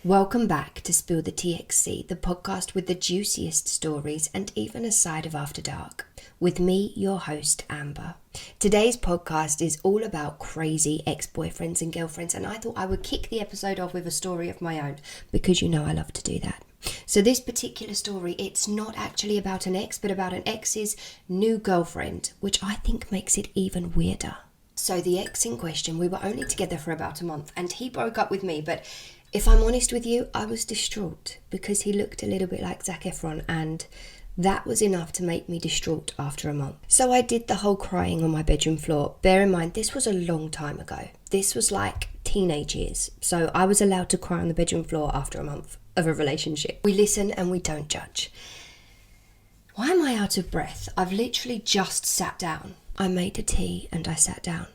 Welcome back to Spill the TXC, the podcast with the juiciest stories and even a side of After Dark. With me, your host, Amber. Today's podcast is all about crazy ex-boyfriends and girlfriends, and I thought I would kick the episode off with a story of my own, because you know I love to do that. So this particular story, it's not actually about an ex, but about an ex's new girlfriend, which I think makes it even weirder. So the ex in question, we were only together for about a month, and he broke up with me, but if I'm honest with you, I was distraught because he looked a little bit like Zac Efron, and that was enough to make me distraught after a month. So I did the whole crying on my bedroom floor. Bear in mind, this was a long time ago. This was like teenage years. So I was allowed to cry on the bedroom floor after a month of a relationship. We listen and we don't judge. Why am I out of breath? I've literally just sat down. I made a tea and I sat down.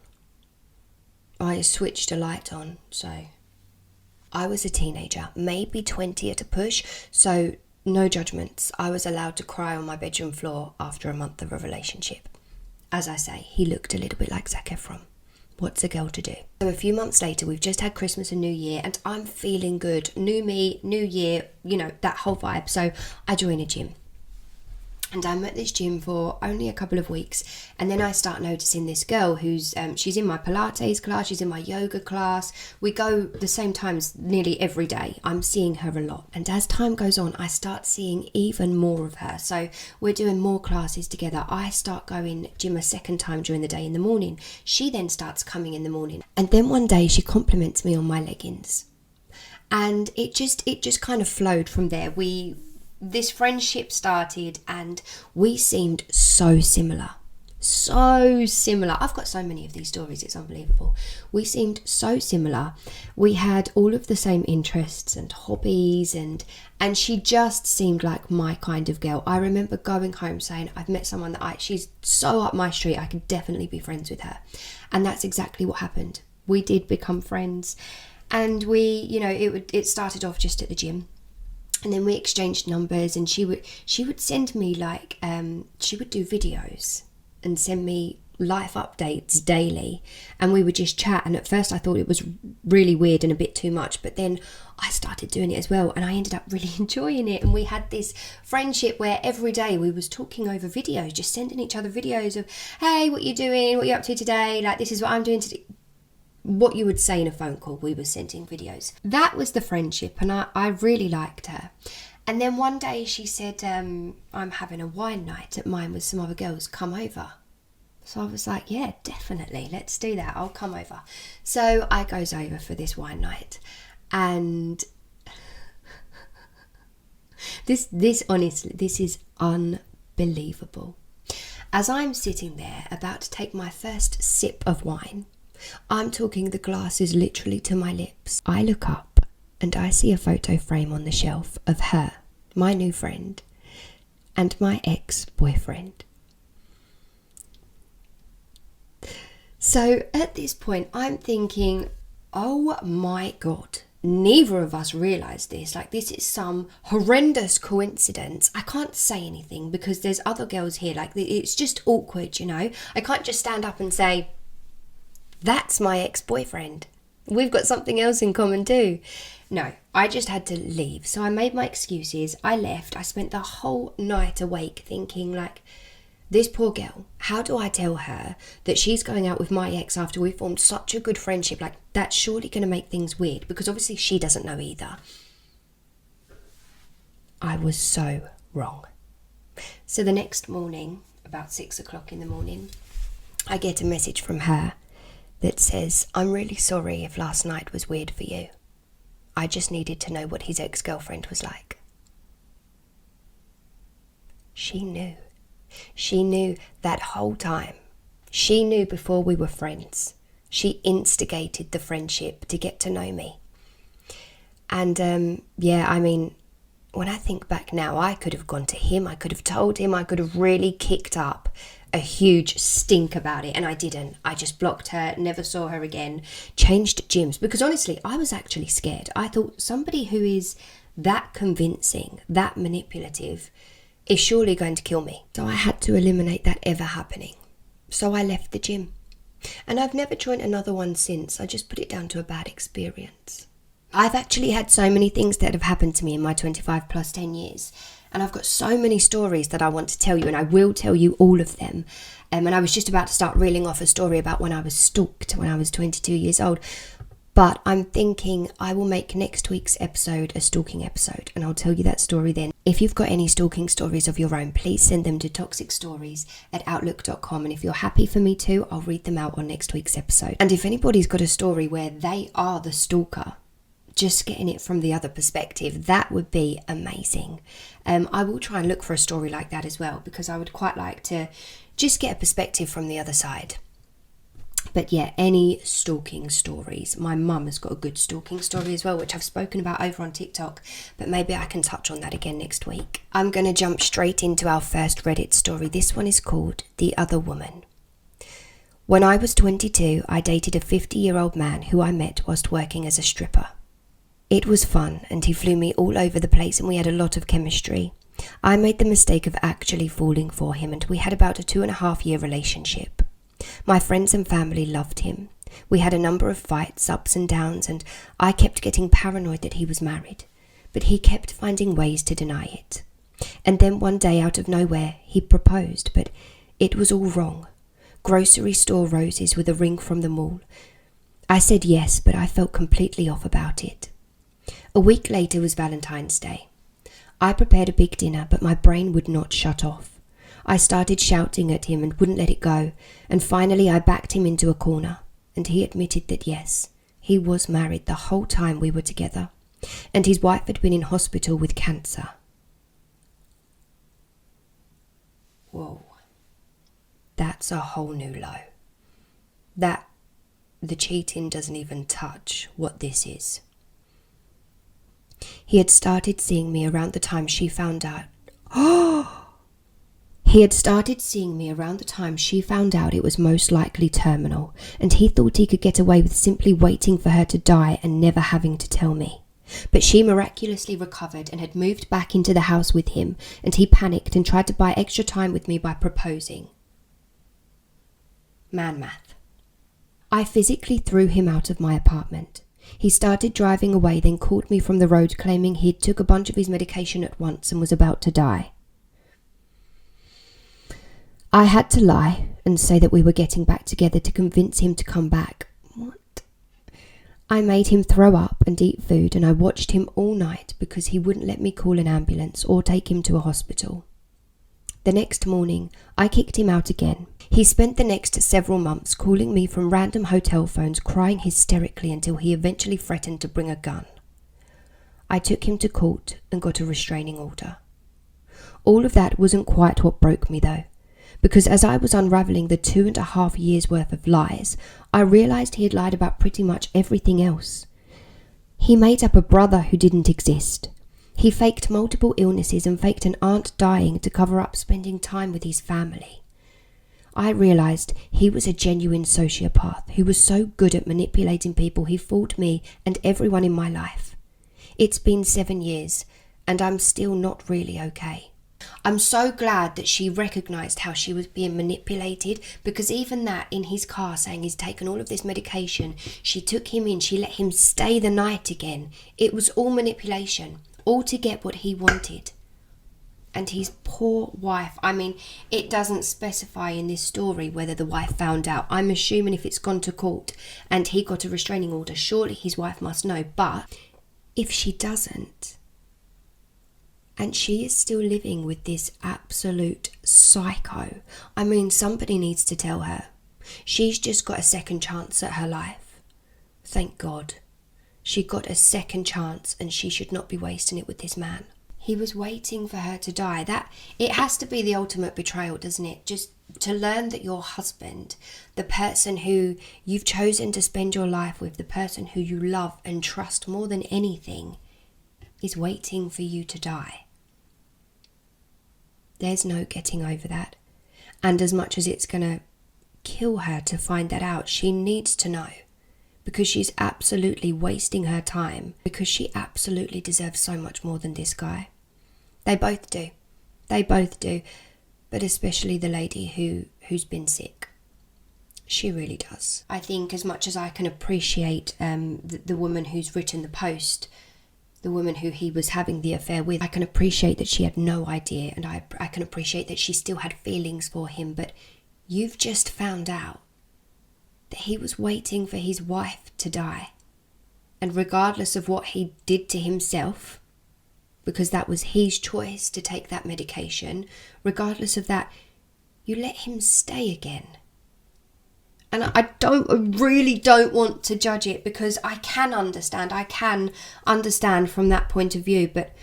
I switched a light on, so I was a teenager, maybe 20 at a push, so no judgments. I was allowed to cry on my bedroom floor after a month of a relationship. As I say, he looked a little bit like Zac Efron. What's a girl to do? So a few months later, we've just had Christmas and New Year, and I'm feeling good. New me, new year, you know, that whole vibe. So I join a gym. And I'm at this gym for only a couple of weeks, and then I start noticing this girl who's, she's in my Pilates class, she's in my yoga class. We go the same times nearly every day. I'm seeing her a lot. And as time goes on, I start seeing even more of her. So we're doing more classes together. I start going gym a second time during the day in the morning. She then starts coming in the morning. And then one day she compliments me on my leggings. And it just kind of flowed from there. This friendship started and we seemed so similar. So similar. I've got so many of these stories, it's unbelievable. We seemed so similar. We had all of the same interests and hobbies, and she just seemed like my kind of girl. I remember going home saying, I've met someone that she's so up my street, I could definitely be friends with her. And that's exactly what happened. We did become friends, and it started off just at the gym. And then we exchanged numbers, and she would send me she would do videos and send me life updates daily, and we would just chat. And at first I thought it was really weird and a bit too much, but then I started doing it as well, and I ended up really enjoying it. And we had this friendship where every day we was talking over videos, just sending each other videos of, hey, what you doing? What you up to today? Like, this is what I'm doing today. What you would say in a phone call, we were sending videos. That was the friendship, and I really liked her. And then one day she said, I'm having a wine night at mine with some other girls, come over. So I was like, yeah, definitely, let's do that, I'll come over. So I goes over for this wine night, and this honestly, this is unbelievable. As I'm sitting there about to take my first sip of wine, I'm talking, the glass is literally to my lips. I look up and I see a photo frame on the shelf of her, my new friend, and my ex-boyfriend. So at this point, I'm thinking, oh my God, neither of us realised this. Like, this is some horrendous coincidence. I can't say anything because there's other girls here. Like, it's just awkward, you know. I can't just stand up and say, that's my ex-boyfriend. We've got something else in common too. No, I just had to leave. So I made my excuses. I left. I spent the whole night awake thinking, like, this poor girl, how do I tell her that she's going out with my ex after we formed such a good friendship? Like, that's surely going to make things weird, because obviously she doesn't know either. I was so wrong. So the next morning, about 6 o'clock in the morning, I get a message from her that says, I'm really sorry if last night was weird for you. I just needed to know what his ex-girlfriend was like. She knew. She knew that whole time. She knew before we were friends. She instigated the friendship to get to know me. And when I think back now, I could have gone to him, I could have told him, I could have really kicked up a huge stink about it, and I didn't. I just blocked her, never saw her again, changed gyms, because honestly, I was actually scared. I thought, somebody who is that convincing, that manipulative, is surely going to kill me. So I had to eliminate that ever happening. So I left the gym. And I've never joined another one since. I just put it down to a bad experience. I've actually had so many things that have happened to me in my 25 plus 10 years. And I've got so many stories that I want to tell you, and I will tell you all of them. And I was just about to start reeling off a story about when I was stalked when I was 22 years old. But I'm thinking I will make next week's episode a stalking episode, and I'll tell you that story then. If you've got any stalking stories of your own, please send them to toxicstories@outlook.com. And if you're happy for me to, I'll read them out on next week's episode. And if anybody's got a story where they are the stalker, just getting it from the other perspective, that would be amazing. I will try and look for a story like that as well, because I would quite like to just get a perspective from the other side. But yeah, any stalking stories. My mum has got a good stalking story as well, which I've spoken about over on TikTok, but maybe I can touch on that again next week. I'm going to jump straight into our first Reddit story. This one is called The Other Woman. When I was 22, I dated a 50-year-old man who I met whilst working as a stripper. It was fun, and he flew me all over the place, and we had a lot of chemistry. I made the mistake of actually falling for him, and we had about a 2.5-year relationship. My friends and family loved him. We had a number of fights, ups and downs, and I kept getting paranoid that he was married, but he kept finding ways to deny it. And then one day, out of nowhere, he proposed, but it was all wrong. Grocery store roses with a ring from the mall. I said yes, but I felt completely off about it. A week later was Valentine's Day. I prepared a big dinner, but my brain would not shut off. I started shouting at him and wouldn't let it go, and finally I backed him into a corner, and he admitted that yes, he was married the whole time we were together, and his wife had been in hospital with cancer. Whoa. That's a whole new low. The cheating doesn't even touch what this is. He had started seeing me around the time she found out. He had started seeing me around the time she found out it was most likely terminal, and he thought he could get away with simply waiting for her to die and never having to tell me. But she miraculously recovered and had moved back into the house with him, and he panicked and tried to buy extra time with me by proposing. Man math. I physically threw him out of my apartment. He started driving away, then called me from the road claiming he'd took a bunch of his medication at once and was about to die. I had to lie and say that we were getting back together to convince him to come back. What? I made him throw up and eat food, and I watched him all night because he wouldn't let me call an ambulance or take him to a hospital. The next morning, I kicked him out again. He spent the next several months calling me from random hotel phones, crying hysterically until he eventually threatened to bring a gun. I took him to court and got a restraining order. All of that wasn't quite what broke me though, because as I was unravelling the 2.5 years worth of lies, I realised he had lied about pretty much everything else. He made up a brother who didn't exist. He faked multiple illnesses and faked an aunt dying to cover up spending time with his family. I realised he was a genuine sociopath who was so good at manipulating people he fooled me and everyone in my life. It's been 7 years and I'm still not really okay. I'm so glad that she recognised how she was being manipulated, because even that in his car saying he's taken all of this medication, she took him in, she let him stay the night again. It was all manipulation, all to get what he wanted. And his poor wife, I mean, it doesn't specify in this story whether the wife found out. I'm assuming if it's gone to court and he got a restraining order, surely his wife must know. But if she doesn't, and she is still living with this absolute psycho, I mean, somebody needs to tell her. She's just got a second chance at her life. Thank God. She got a second chance and she should not be wasting it with this man. He was waiting for her to die. It has to be the ultimate betrayal, doesn't it? Just to learn that your husband, the person who you've chosen to spend your life with, the person who you love and trust more than anything, is waiting for you to die. There's no getting over that. And as much as it's going to kill her to find that out, she needs to know. Because she's absolutely wasting her time, because she absolutely deserves so much more than this guy. They both do. They both do. But especially the lady who's been sick. She really does. I think as much as I can appreciate the woman who's written the post, the woman who he was having the affair with, I can appreciate that she had no idea, and I can appreciate that she still had feelings for him, but you've just found out that he was waiting for his wife to die. And regardless of what he did to himself, because that was his choice to take that medication, regardless of that, you let him stay again. And I really don't want to judge it, because I can understand from that point of view, but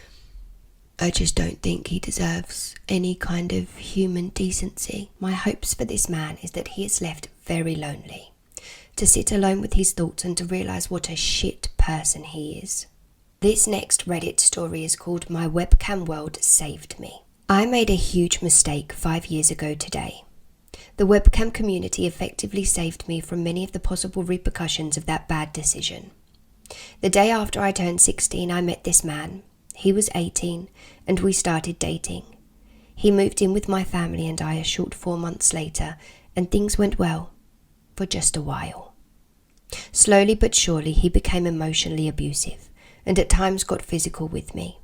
I just don't think he deserves any kind of human decency. My hopes for this man is that he is left very lonely, to sit alone with his thoughts and to realise what a shit person he is. This next Reddit story is called My Webcam World Saved Me. I made a huge mistake 5 years ago today. The webcam community effectively saved me from many of the possible repercussions of that bad decision. The day after I turned 16, I met this man. He was 18, and we started dating. He moved in with my family and I a short 4 months later, and things went well, for just a while. Slowly but surely, he became emotionally abusive, and at times got physical with me.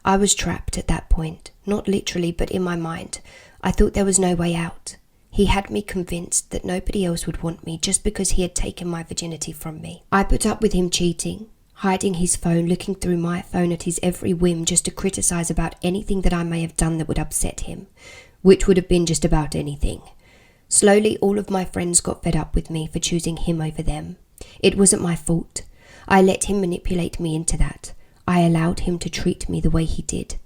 I was trapped at that point, not literally, but in my mind. I thought there was no way out. He had me convinced that nobody else would want me just because he had taken my virginity from me. I put up with him cheating, hiding his phone, looking through my phone at his every whim just to criticise about anything that I may have done that would upset him, which would have been just about anything. Slowly, all of my friends got fed up with me for choosing him over them. It wasn't my fault. I let him manipulate me into that. I allowed him to treat me the way he did.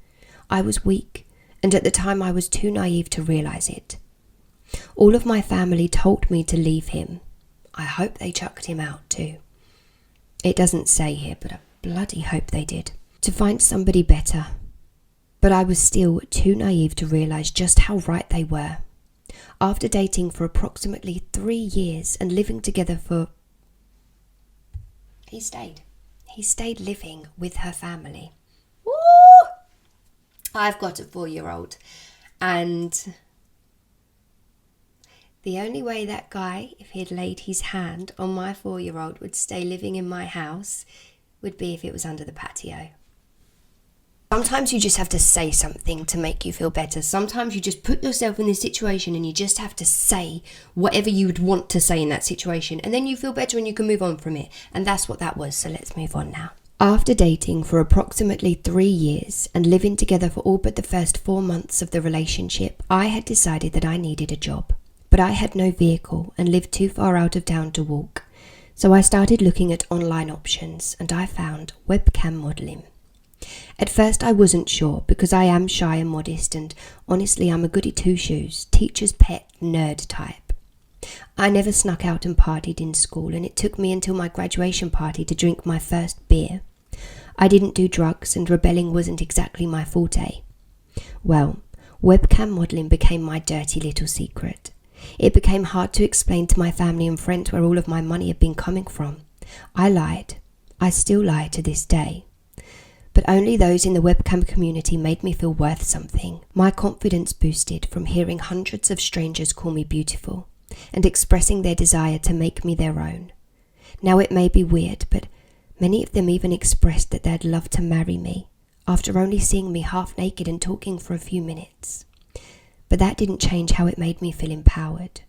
I was weak, and at the time I was too naive to realise it. All of my family told me to leave him. I hope they chucked him out too. It doesn't say here, but I bloody hope they did. To find somebody better. But I was still too naive to realise just how right they were. After dating for approximately 3 years and living together for... He stayed living with her family. Woo! I've got a 4-year-old, and the only way that guy, if he had laid his hand on my 4-year-old, would stay living in my house would be if it was under the patio. Sometimes you just have to say something to make you feel better. Sometimes you just put yourself in this situation and you just have to say whatever you would want to say in that situation, and then you feel better and you can move on from it. And that's what that was, so let's move on now. After dating for approximately 3 years and living together for all but the first 4 months of the relationship, I had decided that I needed a job. But I had no vehicle and lived too far out of town to walk. So I started looking at online options and I found webcam modelling. At first I wasn't sure because I am shy and modest, and honestly I'm a goody two-shoes, teacher's pet nerd type. I never snuck out and partied in school, and it took me until my graduation party to drink my first beer. I didn't do drugs and rebelling wasn't exactly my forte. Well, webcam modelling became my dirty little secret. It became hard to explain to my family and friends where all of my money had been coming from. I lied. I still lie to this day. But only those in the webcam community made me feel worth something. My confidence boosted from hearing hundreds of strangers call me beautiful and expressing their desire to make me their own. Now it may be weird, but many of them even expressed that they'd love to marry me after only seeing me half naked and talking for a few minutes. But that didn't change how it made me feel empowered.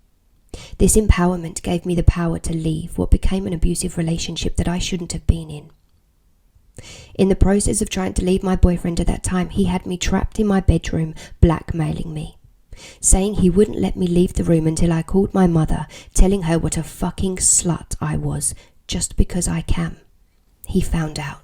This empowerment gave me the power to leave what became an abusive relationship that I shouldn't have been in. In the process of trying to leave my boyfriend at that time, he had me trapped in my bedroom, blackmailing me, saying he wouldn't let me leave the room until I called my mother, telling her what a fucking slut I was, just because I can. He found out,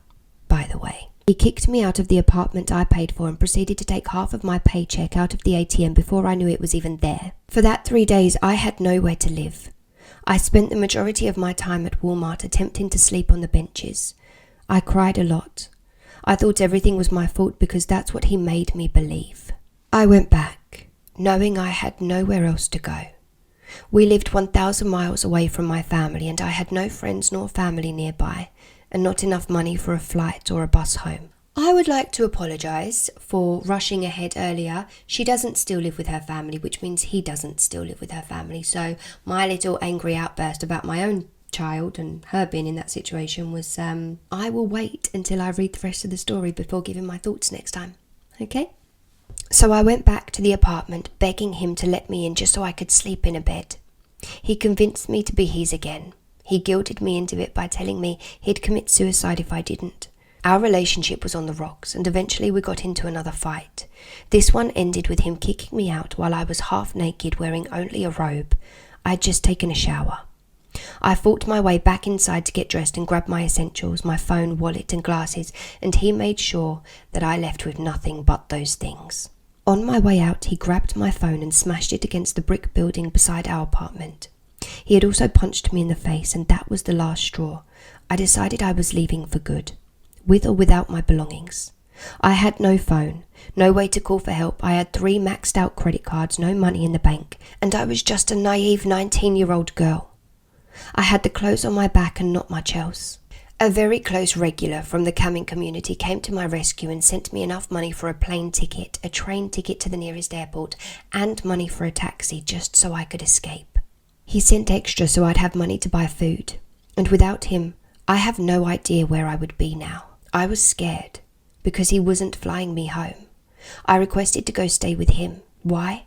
by the way. He kicked me out of the apartment I paid for and proceeded to take half of my paycheck out of the ATM before I knew it was even there. For that 3 days, I had nowhere to live. I spent the majority of my time at Walmart attempting to sleep on the benches. I cried a lot. I thought everything was my fault because that's what he made me believe. I went back, knowing I had nowhere else to go. We lived 1,000 miles away from my family, and I had no friends nor family nearby, and not enough money for a flight or a bus home. I would like to apologise for rushing ahead earlier. She doesn't still live with her family, which means he doesn't still live with her family. So my little angry outburst about my own child and her being in that situation was, I will wait until I read the rest of the story before giving my thoughts next time. Okay? So I went back to the apartment, begging him to let me in just so I could sleep in a bed. He convinced me to be his again. He guilted me into it by telling me he'd commit suicide if I didn't. Our relationship was on the rocks, and eventually we got into another fight. This one ended with him kicking me out while I was half naked, wearing only a robe. I had just taken a shower. I fought my way back inside to get dressed and grab my essentials, my phone, wallet and glasses, and he made sure that I left with nothing but those things. On my way out, he grabbed my phone and smashed it against the brick building beside our apartment. He had also punched me in the face, and that was the last straw. I decided I was leaving for good, with or without my belongings. I had no phone, no way to call for help. I had 3 maxed out credit cards, no money in the bank, and I was just a naive 19-year-old girl. I had the clothes on my back and not much else. A very close regular from the camming community came to my rescue and sent me enough money for a plane ticket, a train ticket to the nearest airport, and money for a taxi just so I could escape. He sent extra so I'd have money to buy food, and without him, I have no idea where I would be now. I was scared because he wasn't flying me home. I requested to go stay with him. Why?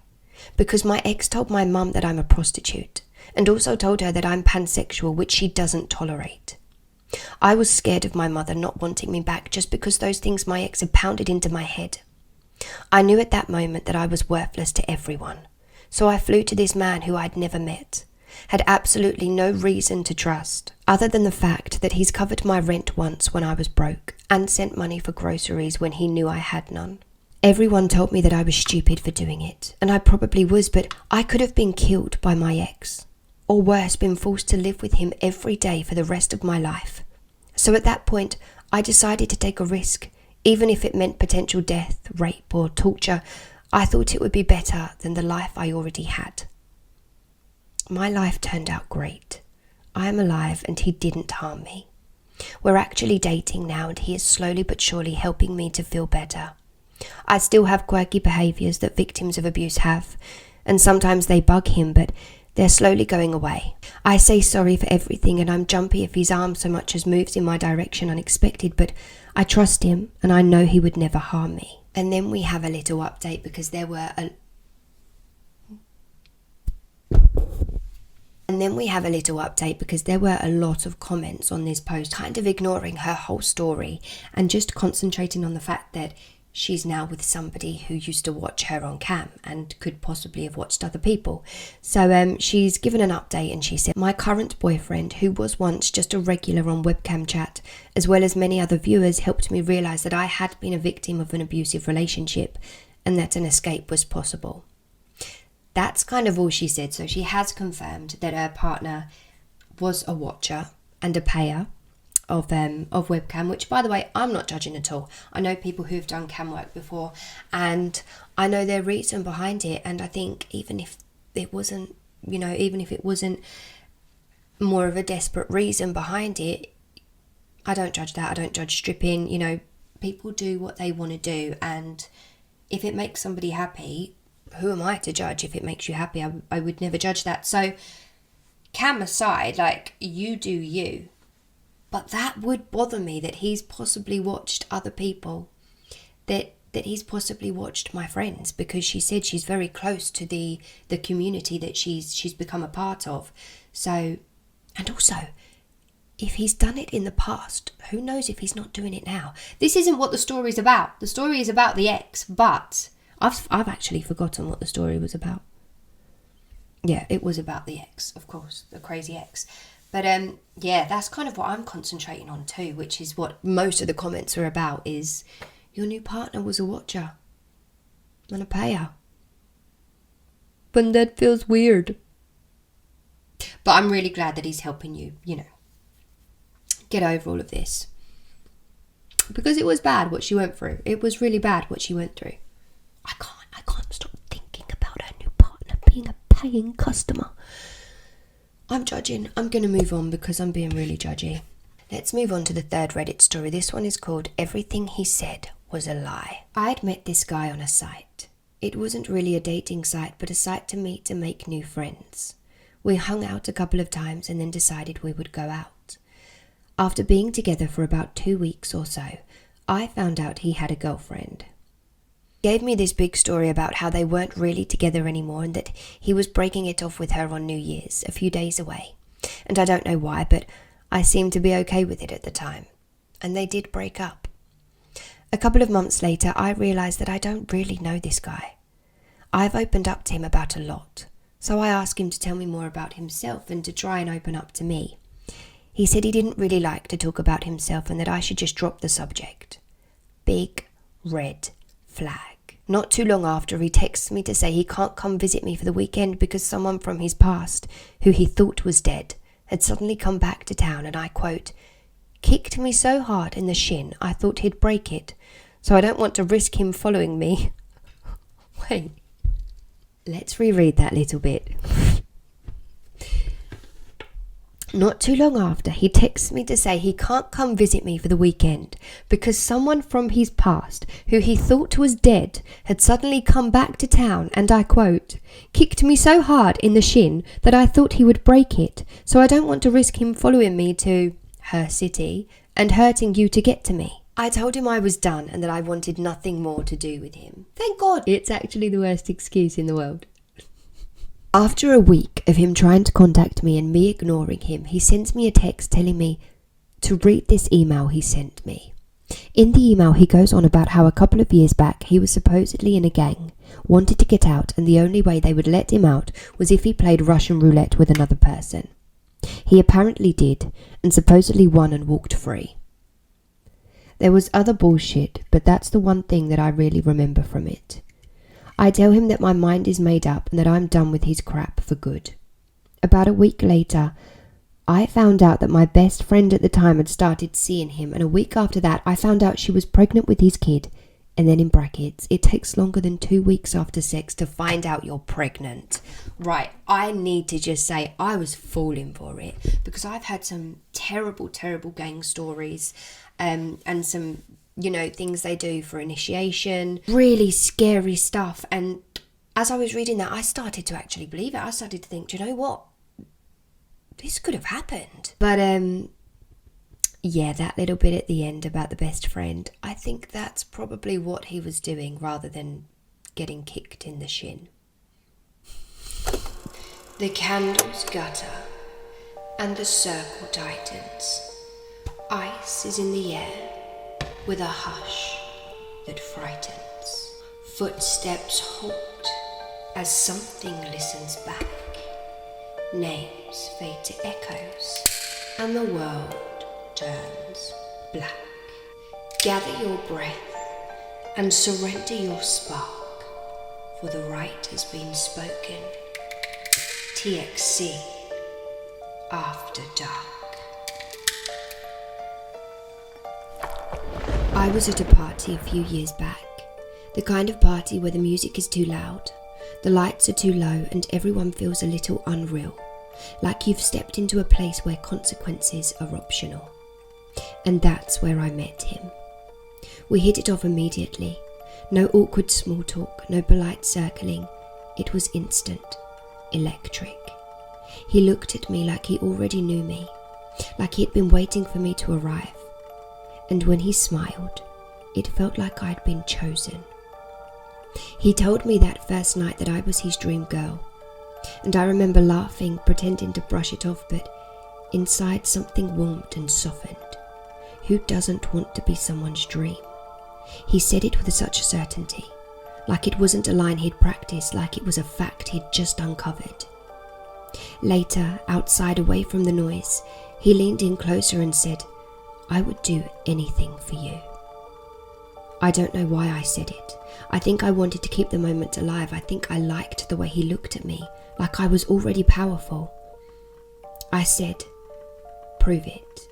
Because my ex told my mum that I'm a prostitute, and also told her that I'm pansexual, which she doesn't tolerate. I was scared of my mother not wanting me back just because those things my ex had pounded into my head. I knew at that moment that I was worthless to everyone, so I flew to this man who I'd never met, had absolutely no reason to trust, other than the fact that he's covered my rent once when I was broke and sent money for groceries when he knew I had none. Everyone told me that I was stupid for doing it, and I probably was, but I could have been killed by my ex, or worse, been forced to live with him every day for the rest of my life. So at that point, I decided to take a risk, even if it meant potential death, rape, or torture. I thought it would be better than the life I already had. My life turned out great. I am alive and he didn't harm me. We're actually dating now and he is slowly but surely helping me to feel better. I still have quirky behaviours that victims of abuse have, and sometimes they bug him, but they're slowly going away. I say sorry for everything and I'm jumpy if his arm so much as moves in my direction unexpected, but I trust him and I know he would never harm me. And then we have a little update because there were a lot of comments on this post, kind of ignoring her whole story and just concentrating on the fact that she's now with somebody who used to watch her on cam and could possibly have watched other people. So she's given an update and she said, "My current boyfriend, who was once just a regular on webcam chat, as well as many other viewers, helped me realise that I had been a victim of an abusive relationship and that an escape was possible." That's kind of all she said. So she has confirmed that her partner was a watcher and a payer of webcam, which, by the way, I'm not judging at all. I know people who've done cam work before and I know their reason behind it, and I think even if it wasn't more of a desperate reason behind it, I don't judge that. I don't judge stripping. People do what they want to do, and if it makes somebody happy, who am I to judge? If it makes you happy, I would never judge that. So cam aside, you do you. But that would bother me, that he's possibly watched other people, that he's possibly watched my friends, because she said she's very close to the community that she's become a part of. So, and also, if he's done it in the past, who knows if he's not doing it now? This isn't what the story's about. The story is about the ex, but I've actually forgotten what the story was about. Yeah, it was about the ex, of course, the crazy ex. But yeah, that's kind of what I'm concentrating on too, which is what most of the comments are about, is your new partner was a watcher and a payer. But that feels weird. But I'm really glad that he's helping you, get over all of this. Because it was bad what she went through. It was really bad what she went through. I can't stop thinking about her new partner being a paying customer. I'm judging. I'm going to move on because I'm being really judgy. Let's move on to the third Reddit story. This one is called Everything He Said Was a Lie. I'd met this guy on a site. It wasn't really a dating site, but a site to meet and make new friends. We hung out a couple of times and then decided we would go out. After being together for about 2 weeks or so, I found out he had a girlfriend. He gave me this big story about how they weren't really together anymore and that he was breaking it off with her on New Year's, a few days away. And I don't know why, but I seemed to be okay with it at the time. And they did break up. A couple of months later, I realised that I don't really know this guy. I've opened up to him about a lot, so I asked him to tell me more about himself and to try and open up to me. He said he didn't really like to talk about himself and that I should just drop the subject. Big red flag. Not too long after, he texts me to say he can't come visit me for the weekend because someone from his past, who he thought was dead, had suddenly come back to town and I quote, "kicked me so hard in the shin I thought he'd break it, so I don't want to risk him following me." Wait, let's reread that little bit. Not too long after, he texts me to say he can't come visit me for the weekend because someone from his past, who he thought was dead, had suddenly come back to town and I quote, "kicked me so hard in the shin that I thought he would break it, so I don't want to risk him following me to her city and hurting you to get to me." I told him I was done and that I wanted nothing more to do with him. Thank God it's actually the worst excuse in the world. After a week of him trying to contact me and me ignoring him, he sends me a text telling me to read this email he sent me. In the email, he goes on about how a couple of years back he was supposedly in a gang, wanted to get out, and the only way they would let him out was if he played Russian roulette with another person. He apparently did, and supposedly won and walked free. There was other bullshit, but that's the one thing that I really remember from it. I tell him that my mind is made up and that I'm done with his crap for good. About a week later, I found out that my best friend at the time had started seeing him, and a week after that I found out she was pregnant with his kid. And then in brackets, it takes longer than 2 weeks after sex to find out you're pregnant. Right, I need to just say I was falling for it because I've had some terrible, terrible gang stories and some, things they do for initiation, really scary stuff. And as I was reading that, I started to actually believe it. I started to think, do you know what? This could have happened. But, yeah, that little bit at the end about the best friend, I think that's probably what he was doing rather than getting kicked in the shin. The candles gutter and the circle tightens. Ice is in the air with a hush that frightens. Footsteps halt as something listens back. Names fade to echoes and the world turns black. Gather your breath and surrender your spark, for the right has been spoken. TXC After Dark. I was at a party a few years back. The kind of party where the music is too loud, the lights are too low, and everyone feels a little unreal, like you've stepped into a place where consequences are optional. And that's where I met him. We hit it off immediately. No awkward small talk, no polite circling. It was instant, electric. He looked at me like he already knew me, like he had been waiting for me to arrive. And when he smiled, it felt like I'd been chosen. He told me that first night that I was his dream girl, and I remember laughing, pretending to brush it off, but inside something warmed and softened. Who doesn't want to be someone's dream? He said it with such certainty, like it wasn't a line he'd practiced, like it was a fact he'd just uncovered. Later, outside away from the noise, he leaned in closer and said, "I would do anything for you." I don't know why I said it. I think I wanted to keep the moment alive. I think I liked the way he looked at me, like I was already powerful. I said, "Prove it."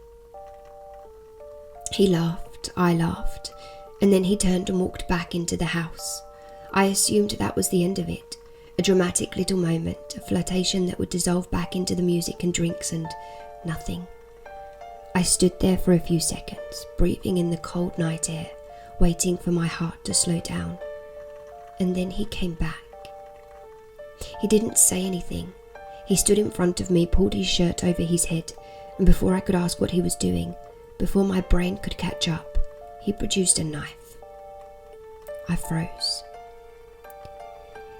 He laughed, I laughed, and then he turned and walked back into the house. I assumed that was the end of it. A dramatic little moment, a flirtation that would dissolve back into the music and drinks and nothing. I stood there for a few seconds, breathing in the cold night air, waiting for my heart to slow down. And then he came back. He didn't say anything. He stood in front of me, pulled his shirt over his head, and before I could ask what he was doing, before my brain could catch up, he produced a knife. I froze.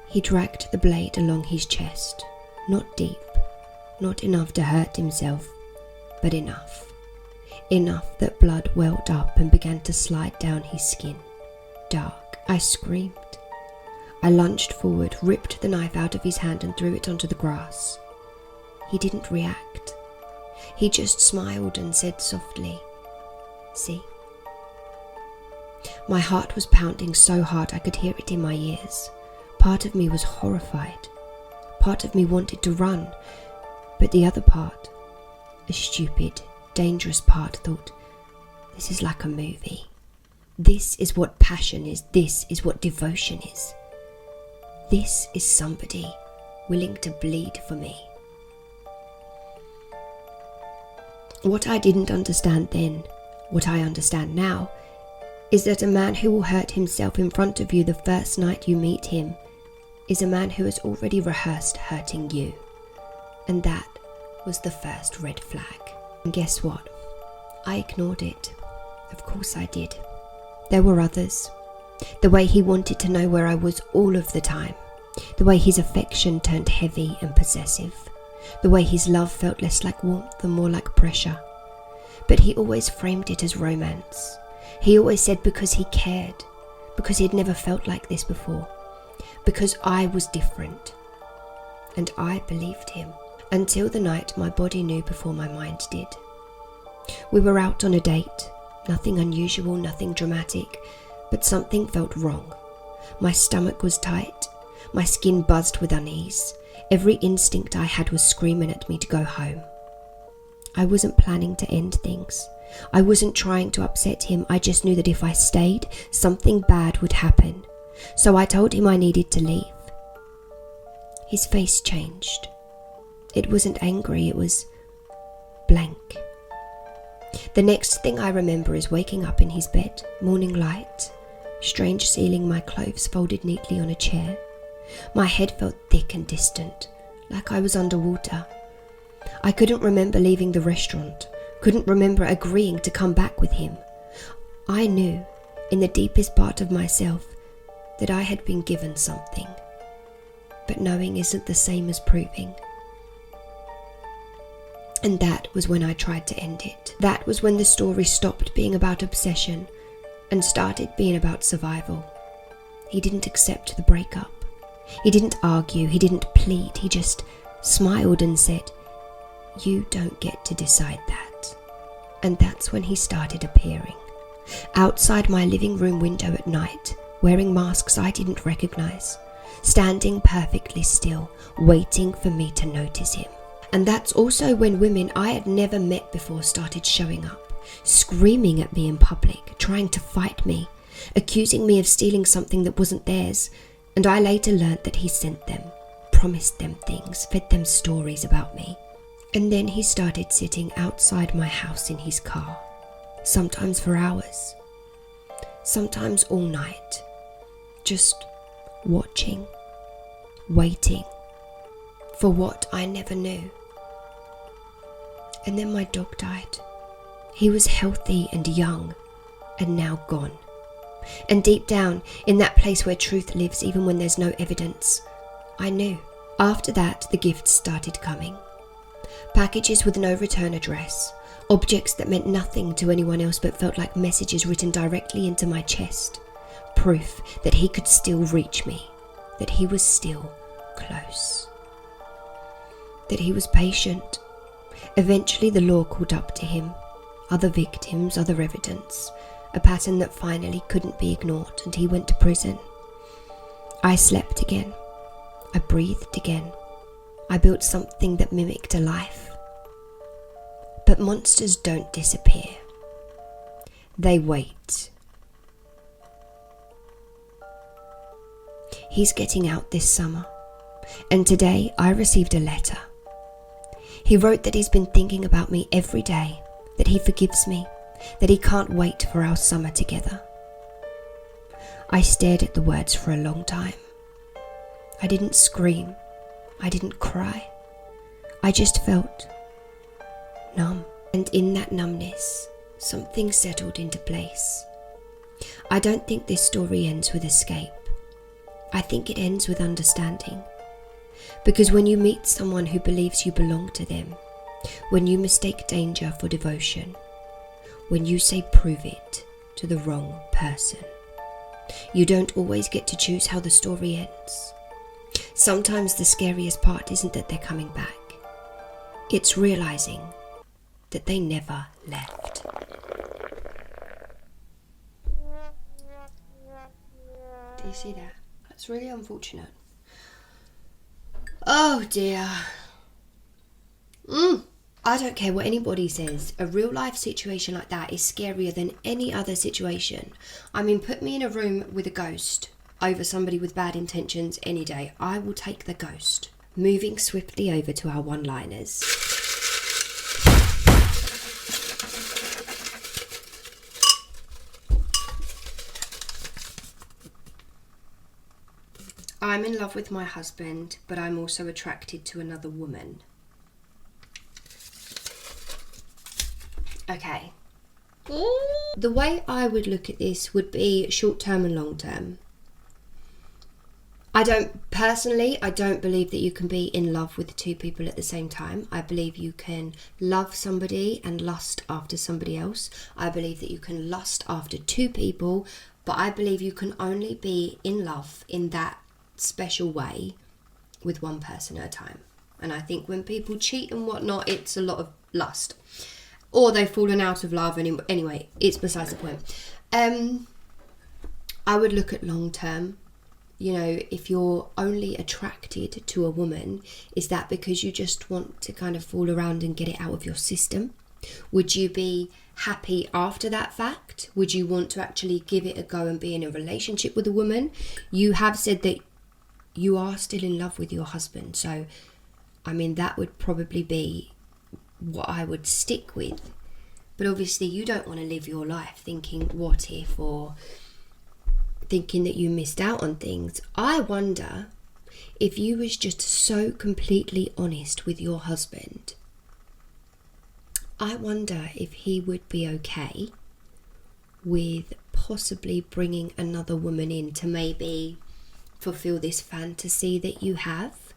He dragged the blade along his chest, not deep, not enough to hurt himself, but enough. Enough that blood welled up and began to slide down his skin. Dark. I screamed. I lunged forward, ripped the knife out of his hand and threw it onto the grass. He didn't react. He just smiled and said softly, "See?" My heart was pounding so hard I could hear it in my ears. Part of me was horrified. Part of me wanted to run. But the other part, a stupid, dangerous part, thought, this is like a movie. This is what passion is. This is what devotion is. This is somebody willing to bleed for me. What I didn't understand then, what I understand now, is that a man who will hurt himself in front of you the first night you meet him is a man who has already rehearsed hurting you. And that was the first red flag. And guess what? I ignored it. Of course I did. There were others. The way he wanted to know where I was all of the time. The way his affection turned heavy and possessive. The way his love felt less like warmth and more like pressure. But he always framed it as romance. He always said because he cared. Because he had never felt like this before. Because I was different. And I believed him. Until the night my body knew before my mind did. We were out on a date. Nothing unusual, nothing dramatic. But something felt wrong. My stomach was tight. My skin buzzed with unease. Every instinct I had was screaming at me to go home. I wasn't planning to end things. I wasn't trying to upset him. I just knew that if I stayed, something bad would happen. So I told him I needed to leave. His face changed. It wasn't angry, it was blank. The next thing I remember is waking up in his bed, morning light, strange ceiling, my clothes folded neatly on a chair. My head felt thick and distant, like I was underwater. I couldn't remember leaving the restaurant, couldn't remember agreeing to come back with him. I knew, in the deepest part of myself, that I had been given something. But knowing isn't the same as proving. And that was when I tried to end it. That was when the story stopped being about obsession and started being about survival. He didn't accept the breakup. He didn't argue, he didn't plead, he just smiled and said, "You don't get to decide that." And that's when he started appearing. Outside my living room window at night, wearing masks I didn't recognize, standing perfectly still, waiting for me to notice him. And that's also when women I had never met before started showing up, screaming at me in public, trying to fight me, accusing me of stealing something that wasn't theirs. And I later learnt that he sent them, promised them things, fed them stories about me. And then he started sitting outside my house in his car, sometimes for hours, sometimes all night, just watching, waiting for what I never knew. And then my dog died. He was healthy and young, and now gone. And deep down, in that place where truth lives even when there's no evidence, I knew. After that, the gifts started coming. Packages with no return address, objects that meant nothing to anyone else but felt like messages written directly into my chest. Proof that he could still reach me, that he was still close, that he was patient. Eventually the law caught up to him. Other victims, other evidence. A pattern that finally couldn't be ignored, and he went to prison. I slept again. I breathed again. I built something that mimicked a life. But monsters don't disappear. They wait. He's getting out this summer, and today I received a letter. He wrote that he's been thinking about me every day, that he forgives me, that he can't wait for our summer together. I stared at the words for a long time. I didn't scream. I didn't cry. I just felt numb. And in that numbness, something settled into place. I don't think this story ends with escape. I think it ends with understanding. Because when you meet someone who believes you belong to them, when you mistake danger for devotion, when you say prove it to the wrong person, you don't always get to choose how the story ends. Sometimes the scariest part isn't that they're coming back. It's realizing that they never left. Do you see that? That's really unfortunate. Oh dear. I don't care what anybody says. A real life situation like that is scarier than any other situation. I mean, put me in a room with a ghost over somebody with bad intentions any day. I will take the ghost. Moving swiftly over to our one-liners. I'm in love with my husband, but I'm also attracted to another woman. Okay. The way I would look at this would be short-term and long-term. I don't believe that you can be in love with two people at the same time. I believe you can love somebody and lust after somebody else. I believe that you can lust after two people, but I believe you can only be in love in that special way with one person at a time. And I think when people cheat and whatnot, it's a lot of lust. Or they've fallen out of love. Anyway, it's besides the point. I would look at long term. You know, if you're only attracted to a woman, is that because you just want to kind of fool around and get it out of your system? Would you be happy after that fact? Would you want to actually give it a go and be in a relationship with a woman? You have said that you are still in love with your husband. So, I mean, that would probably be what I would stick with. But obviously you don't want to live your life thinking what if, or thinking that you missed out on things. I wonder if you was just so completely honest with your husband. I wonder if he would be okay with possibly bringing another woman in to maybe fulfill this fantasy that you have,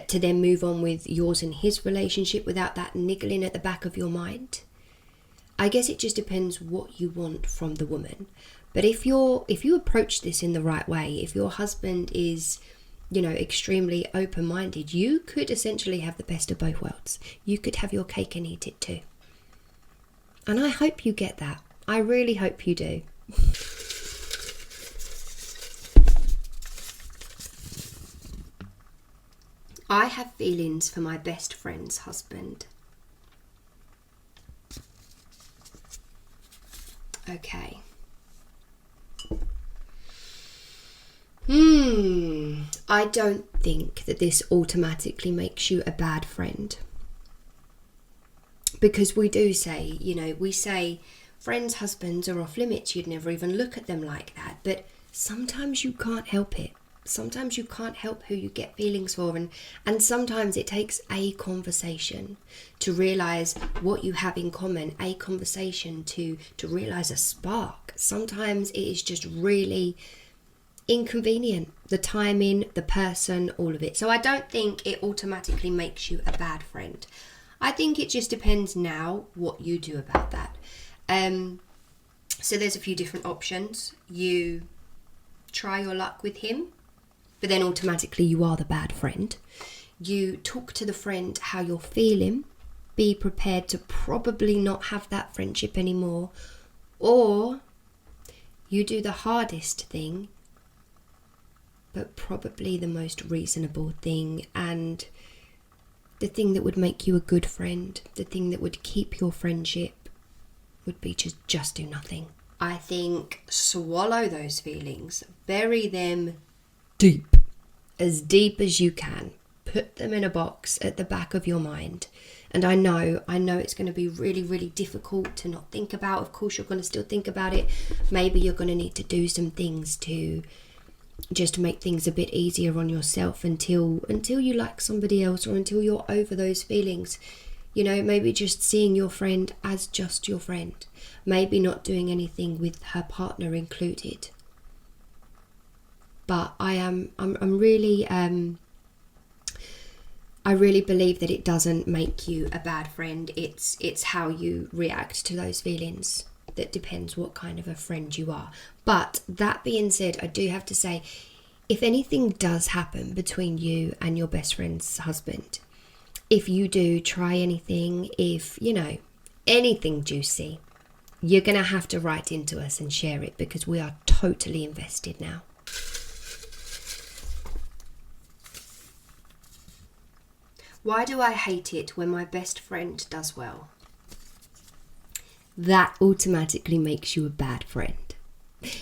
to then move on with yours and his relationship without that niggling at the back of your mind. I guess it just depends what you want from the woman. But if you approach this in the right way, if your husband is, you know, extremely open-minded, you could essentially have the best of both worlds. You could have your cake and eat it too. And I hope you get that. I really hope you do. I have feelings for my best friend's husband. Okay. I don't think that this automatically makes you a bad friend. Because we do say, you know, we say friends' husbands are off limits. You'd never even look at them like that. But sometimes you can't help it. Sometimes you can't help who you get feelings for, and sometimes it takes a conversation to realise what you have in common, a conversation to realise a spark. Sometimes it is just really inconvenient, the timing, the person, all of it. So I don't think it automatically makes you a bad friend. I think it just depends now what you do about that. So there's a few different options. You try your luck with him, but then automatically you are the bad friend. You talk to the friend how you're feeling, be prepared to probably not have that friendship anymore, or you do the hardest thing, but probably the most reasonable thing, and the thing that would make you a good friend, the thing that would keep your friendship, would be to just do nothing. I think swallow those feelings, bury them deep as you can. put them in a box at the back of your mind. And I know it's going to be really, really difficult to not think about. Of course, you're going to still think about it. Maybe you're going to need to do some things to just make things a bit easier on yourself until you like somebody else, or until you're over those feelings. You know, maybe just seeing your friend as just your friend. Maybe not doing anything with her partner included. But I really believe that it doesn't make you a bad friend. It's how you react to those feelings that depends what kind of a friend you are. But that being said, I do have to say, if anything does happen between you and your best friend's husband, if you do try anything, if, you know, anything juicy, you're going to have to write into us and share it, because we are totally invested now. Why do I hate it when my best friend does well? That automatically makes you a bad friend.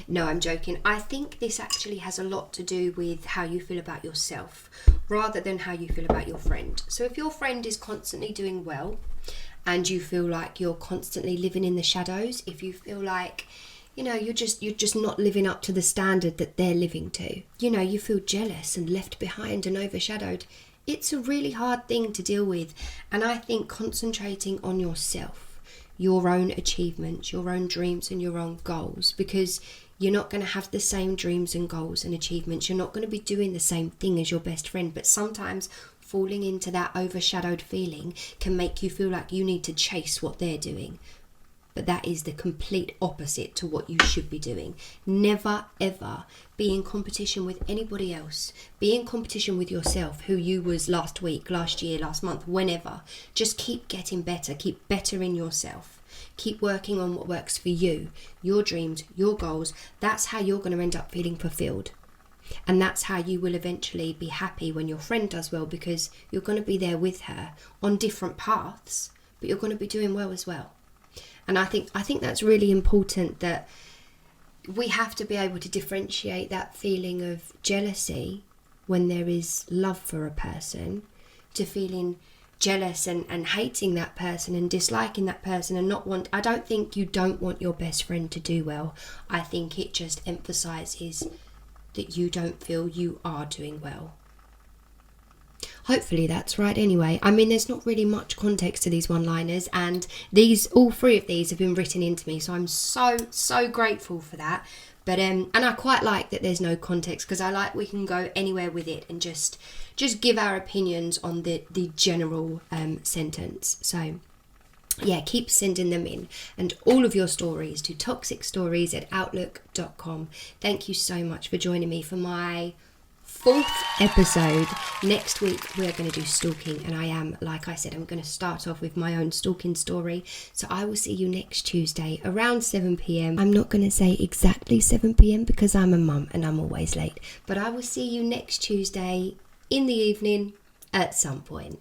No, I'm joking. I think this actually has a lot to do with how you feel about yourself rather than how you feel about your friend. So if your friend is constantly doing well and you feel like you're constantly living in the shadows, if you feel like, you know, you're just not living up to the standard that they're living to, you know, you feel jealous and left behind and overshadowed, it's a really hard thing to deal with. And I think concentrating on yourself, your own achievements, your own dreams and your own goals, because you're not going to have the same dreams and goals and achievements. You're not going to be doing the same thing as your best friend. But sometimes falling into that overshadowed feeling can make you feel like you need to chase what they're doing. But that is the complete opposite to what you should be doing. Never, ever be in competition with anybody else. Be in competition with yourself, who you was last week, last year, last month, whenever. Just keep getting better. Keep bettering yourself. Keep working on what works for you, your dreams, your goals. That's how you're going to end up feeling fulfilled. And that's how you will eventually be happy when your friend does well, because you're going to be there with her on different paths, but you're going to be doing well as well. And I think that's really important, that we have to be able to differentiate that feeling of jealousy when there is love for a person, to feeling jealous and hating that person and disliking that person and I don't think you don't want your best friend to do well. I think it just emphasises that you don't feel you are doing well. Hopefully that's right anyway. I mean, there's not really much context to these one-liners, and all three of these have been written into me, so I'm so grateful for that. But and I quite like that there's no context, because I like we can go anywhere with it and just give our opinions on the general sentence. So yeah, keep sending them in, and all of your stories to toxicstories@outlook.com. Thank you so much for joining me for my 4th episode. Next week we're going to do stalking, and like I said, I'm going to start off with my own stalking story. So I will see you next Tuesday around 7 p.m. I'm not going to say exactly 7 p.m. because I'm a mum and I'm always late, but I will see you next Tuesday in the evening at some point.